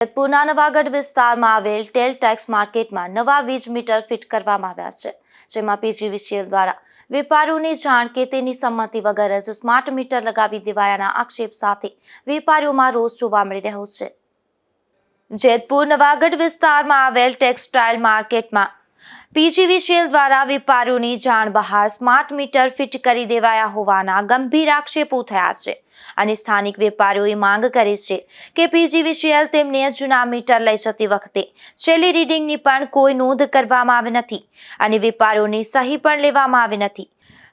જેતપુરના નવાગઢ વિસ્તારમાં આવેલ ટેલ ટેક્સ માર્કેટમાં નવા વીજ મીટર ફિટ કરવામાં આવ્યા છે, જેમાં પીજીવીસીએલ દ્વારા વેપારીઓને જાણ કે તેની સંમતિ વગર જ સ્માર્ટ મીટર લગાવી દેવાયાના આક્ષેપ સાથે વેપારીઓમાં રોષ જોવા મળી રહ્યો છે। જેતપુર નવાગઢ વિસ્તારમાં આવેલ ટેક્સટાઇલ માર્કેટમાં પીજીવીસીએલ દ્વારા વેપારીઓની જાણ બહાર સ્માર્ટ મીટર ફિટ કરી દેવાયા હોવાના ગંભીર આક્ષેપો થયા છે અને સ્થાનિક વેપારીઓએ માંગ કરી છે કે પીજીવીસીએલ તેમને જૂના મીટર લઈ જતી વખતે છેલ્લી રીડિંગની પણ કોઈ નોંધ કરવામાં આવી નથી અને વેપારીઓની સહી પણ લેવામાં આવી નથી।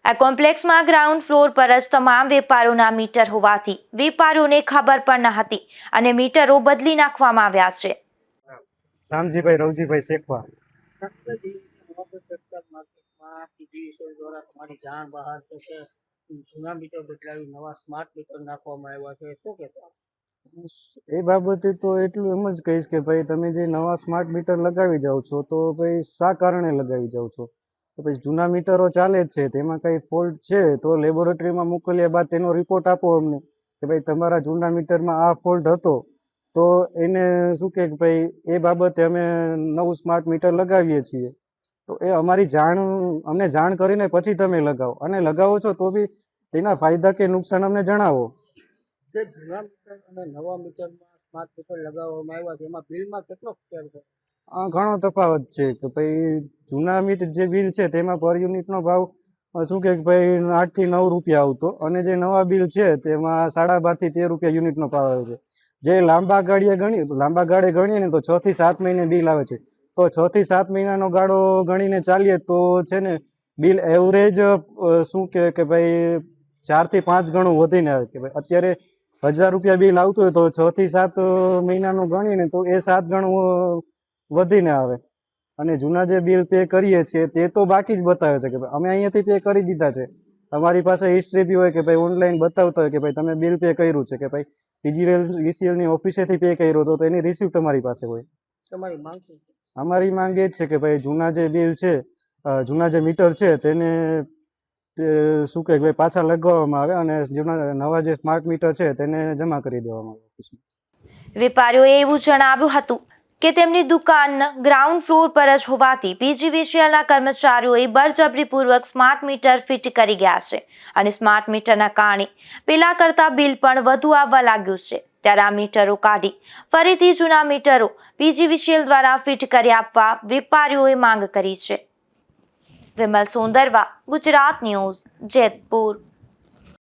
આ કોમ્પ્લેક્સમાં ગ્રાઉન્ડ ફ્લોર પર જ તમામ વેપારીઓના મીટર હોવાથી વેપારીઓને ખબર પણ ન હતી અને મીટરો બદલી નાખવામાં આવ્યા છે। શામજીભાઈ રવજીભાઈ શેખવા માર્કેટમાં પીજીવીસીએલ દ્વારા તમારી જાણ બહાર છે કે જૂના મીટર બદલાવી નવા સ્માર્ટ મીટર નાખવામાં આવ્યા છે, શું કહેશો? એ બાબતે તો એટલું એમ જ કહીશ કે ભાઈ તમે જે નવા સ્માર્ટ મીટર લગાવી જાઓ છો તો ભાઈ શા કારણે લગાવી જાઓ છો? તો પછી જૂના મીટરો ચાલે જ છે, તેમાં કંઈ ફોલ્ટ છે તો લેબોરેટરીમાં મોકલ્યા બાદ તેનો રિપોર્ટ આપો અમને કે ભાઈ તમારા જૂના મીટરમાં આ ફોલ્ટ હતો, તો એને શું કે ભાઈ એ બાબતે અમે નવું સ્માર્ટ મીટર લગાવીએ છીએ। તો એ અમારી અમને જાણ કરીને પછી તમે લગાવો, અને લગાવો છો તો બી તેના ફાયદા કે નુકસાન અમને જણાવો। જે જૂના મીટર અને નવા મીટરમાં સ્માર્ટ મીટર લગાવવામાં આવ્યા છે એમાં બિલમાં કેટલો ફેર છે? ઘણો તફાવત છે કે ભાઈ જૂના મીટર જે બિલ છે તેમાં પર યુનિટનો ભાવ શું કે ભાઈ 8 થી 9 રૂપિયા આવતો, અને જે નવા બિલ છે તેમાં 12.5 થી 13 રૂપિયા યુનિટનો ભાવ આવે છે। જે લાંબા ગાળે ગણીએ ને તો 6 થી 7 મહિને બિલ આવે છે, તો 6 થી 7 મહિનાનો ગાળો ગણીને ચાલીએ તો છે ને બિલ એવરેજ શું કે ભાઈ 4 થી 5 ગણું વધીને આવે કે ભાઈ અત્યારે 1000 રૂપિયા બિલ આવતું હોય તો 6 થી 7 મહિનાનું ગણીએ ને તો એ 7 ગણું વધીને આવે। અને જૂના જે બિલ પે કરીએ છીએ તે તો બાકી જ બતાવે છે કે ભાઈ અમે અહીંયાથી પે કરી દીધા છે। તમારી પાસે હિસ્ટ્રી બી હોય કે ભાઈ ઓનલાઈન બતાવતા હોય કે ભાઈ તમે બિલ પે કર્યું છે કે ભાઈ પીજીવીસીએલની ઓફિસેથી પે કર્યો હતો, તો એની રિસિપ્ટ તમારી પાસે હોય। તમારી માંગ શું છે? અમારી માંગ એ જ છે કે ભાઈ જૂના જે બિલ છે, જૂના જે મીટર છે તેને શું કે ભાઈ પાછા લગાવવામાં આવે અને નવા જે સ્માર્ટ મીટર છે તેને જમા કરી દેવામાં આવે। વેપારીઓએ એવું જણાવ્યું હતું કે તેમની દુકાન ગ્રાઉન્ડ ફ્લોર પર જ હોવાથી પીજીવીસીએલના કર્મચારીઓએ બળજબરીપૂર્વક સ્માર્ટ મીટર ફિટ કરી ગયા છે અને સ્માર્ટ મીટરના કારણે પેલા કરતા બિલ પણ વધુ આવવા લાગ્યું છે। ત્યારે આ મીટરો કાઢી ફરીથી જૂના મીટરો પીજીવીસીએલ દ્વારા ફિટ કરી આપવા વેપારીઓએ માંગ કરી છે। વિમલ સોંદરવા, ગુજરાત ન્યૂઝ, જેતપુર।